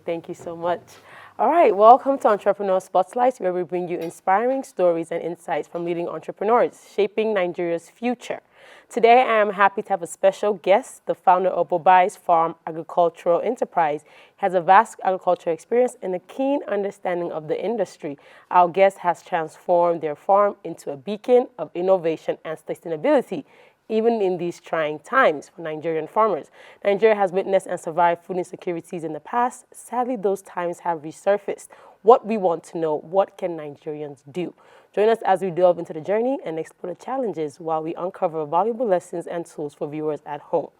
Thank you so much. All right, welcome to Entrepreneur Spotlight, where we bring you inspiring stories and insights from leading entrepreneurs shaping Nigeria's future. Today, I am happy to have a special guest, the founder of Bobai's Farm Agricultural Enterprise. He has a vast agricultural experience and a keen understanding of the industry. Our guest has transformed their farm into a beacon of innovation and sustainability, even in these trying times for Nigerian farmers. Nigeria has witnessed and survived food insecurities in the past. Sadly, those times have resurfaced. What we want to know, what can Nigerians do? Join us as we delve into the journey and explore the challenges while we uncover valuable lessons and tools for viewers at home.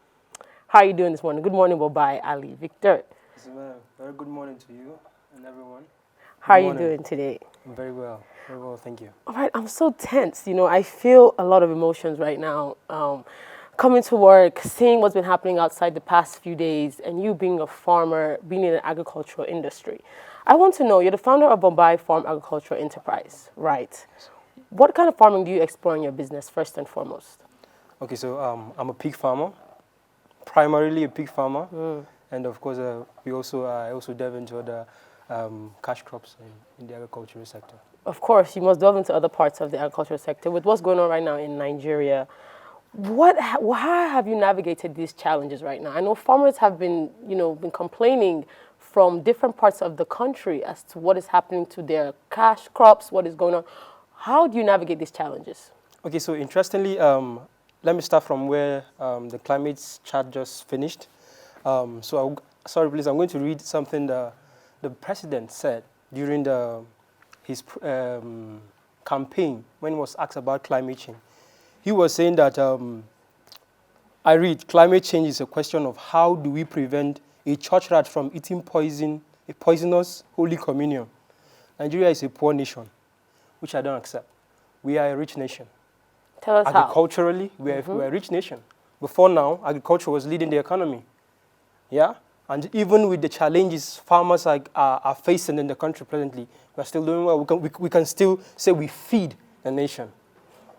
How are you doing this morning? Good morning, Bobai, Ali, Victor. Yes, ma'am. Very good morning to you and everyone. How are you doing today? Very well. Very well, thank you. All right, I'm so tense. I feel a lot of emotions right now. Coming to work, seeing what's been happening outside the past few days, and you being a farmer, being in the agricultural industry. I want to know, you're the founder of Bombay Farm Agricultural Enterprise, right? What kind of farming do you explore in your business, first and foremost? Okay, so I'm a pig farmer, primarily a pig farmer, and of course, I also delve into other cash crops in the agricultural sector. Of course, you must delve into other parts of the agricultural sector. With what's going on right now in Nigeria, how have you navigated these challenges right now? I know farmers have been complaining from different parts of the country as to what is happening to their cash crops, what is going on. How do you navigate these challenges? Okay, so interestingly, let me start from where the climate chart just finished. Sorry, please, I'm going to read something the president said during his campaign when he was asked about climate change. He was saying that, I read, climate change is a question of how do we prevent a church rat from eating a poisonous Holy Communion. Nigeria is a poor nation, which I don't accept. We are a rich nation. Tell us Agriculturally, we are a rich nation. Before now, agriculture was leading the economy. Yeah? And even with the challenges farmers are facing in the country presently, we're still doing well. We can still say we feed the nation.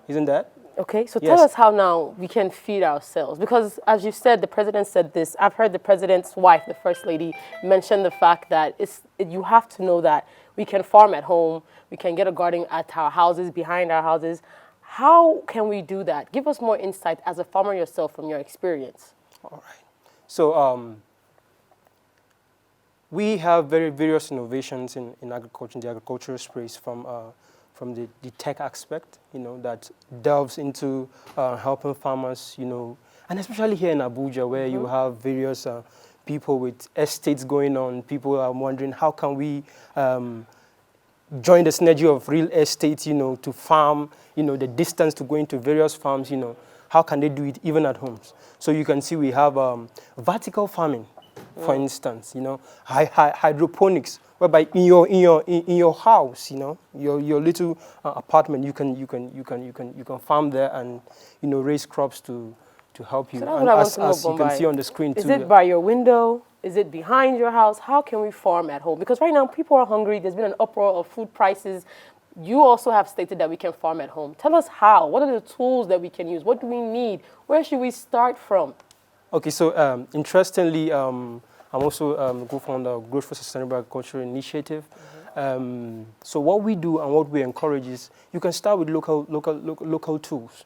Isn't that? Okay, so Yes. tell us how now we can feed ourselves. Because as you said, the president said this. I've heard the president's wife, the first lady, mention the fact that you have to know that we can farm at home, we can get a garden at our houses, behind our houses. How can we do that? Give us more insight as a farmer yourself from your experience. All right. So we have various innovations in agriculture, in the agricultural space, from the tech aspect, that delves into helping farmers, and especially here in Abuja, where you have various people with estates going on. People are wondering how can we join the synergy of real estate, to farm, the distance to going to various farms, how can they do it even at homes? So you can see we have vertical farming, for instance, hydroponics, whereby in your house, your little apartment, you can farm there and raise crops to help you. So that's and what I want to know, as you can see on the screen Is too. it by your window? Is it behind your house? How can we farm at home? Because right now people are hungry. There's been an uproar of food prices. You also have stated that we can farm at home. Tell us how. What are the tools that we can use? What do we need? Where should we start from? Okay, so interestingly, I'm also co-founder of Growth for Sustainable Agriculture Initiative. So what we do and what we encourage is you can start with local tools.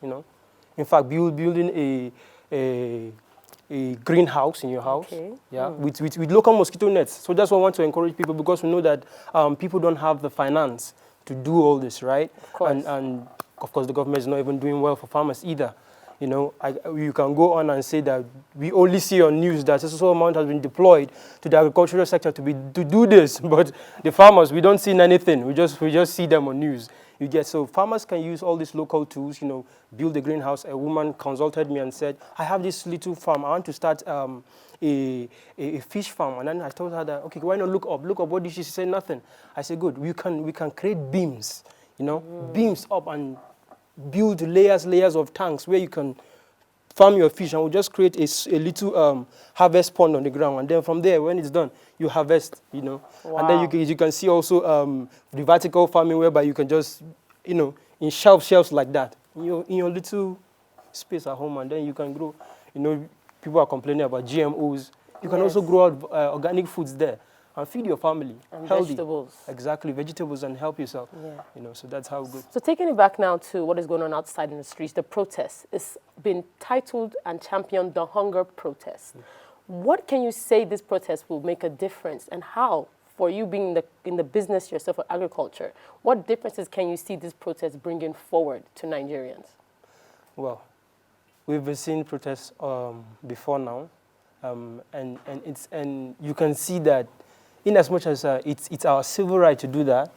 In fact, building a greenhouse in your house, with local mosquito nets. So that's what I want to encourage people, because we know that people don't have the finance to do all this, right? Of course. And of course, the government is not even doing well for farmers either. You can go on and say that we only see on news that a certain amount has been deployed to the agricultural sector to do this, but the farmers, we don't see anything. We just see them on news. So farmers can use all these local tools, build a greenhouse. A woman consulted me and said, I have this little farm. I want to start a fish farm. And then I told her that, okay, why not look up? What did she say? Nothing. I said, good. We can create beams, beams up and build layers of tanks where you can farm your fish, and we'll just create a little harvest pond on the ground, and then from there, when it's done, you harvest, Wow. And then you can see also the vertical farming, whereby you can just, in shelves like that, in your little space at home, and then you can grow. People are complaining about GMOs. You can also grow out organic foods there. and feed your family. And healthy. vegetables. Exactly, vegetables and help yourself. Yeah. You know, so that's how good. So taking it back now to what is going on outside in the streets, the protest. It's been titled and championed the hunger protest. What can you say this protest will make a difference, and how, for you being in the business yourself of agriculture, what differences can you see this protest bringing forward to Nigerians? Well, we've been seeing protests before now, and you can see that in as much as it's our civil right to do that,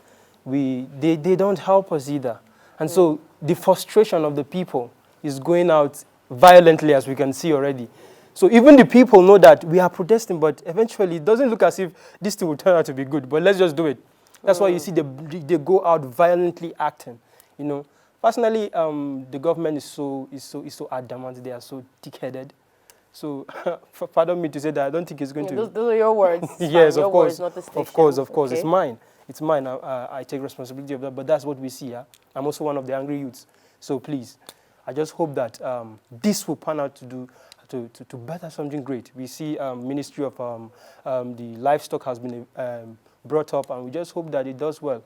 they don't help us either. And so the frustration of the people is going out violently, as we can see already. So even the people know that we are protesting, but eventually it doesn't look as if this thing will turn out to be good, but let's just do it. That's why you see they go out violently acting, you know. Personally, the government is so adamant, they are so thick-headed. So, pardon me to say that, I don't think it's going to... Those are your words. Yes, your of course. Words, not the Of course, okay. It's mine. It's mine. I take responsibility of that, but that's what we see. Yeah? I'm also one of the angry youths. So please, I just hope that this will pan out to better something great. We see Ministry of the Livestock has been brought up, and we just hope that it does well,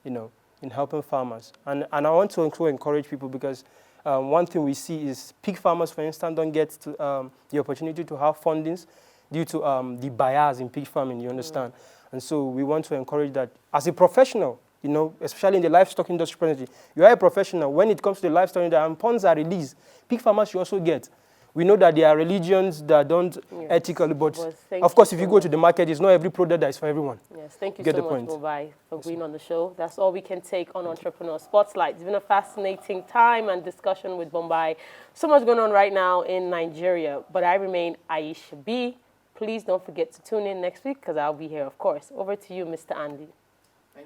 you know, in helping farmers. And I want to also encourage people, because one thing we see is pig farmers, for instance, don't get to, the opportunity to have fundings due to the bias in pig farming, you understand? And so we want to encourage that as a professional, you know, especially in the livestock industry presently, you are a professional. When it comes to the livestock industry and ponds are released, pig farmers should also get. We know that there are religions that don't ethically, but of course, if you go to the market, it's not every product that is for everyone. Yes, thank you Get so the much, point. Mumbai, for being on the show. That's all we can take on Entrepreneur Spotlight. It's been a fascinating time and discussion with Mumbai. So much going on right now in Nigeria, but I remain Aisha B. Please don't forget to tune in next week, because I'll be here, of course. Over to you, Mr. Andy.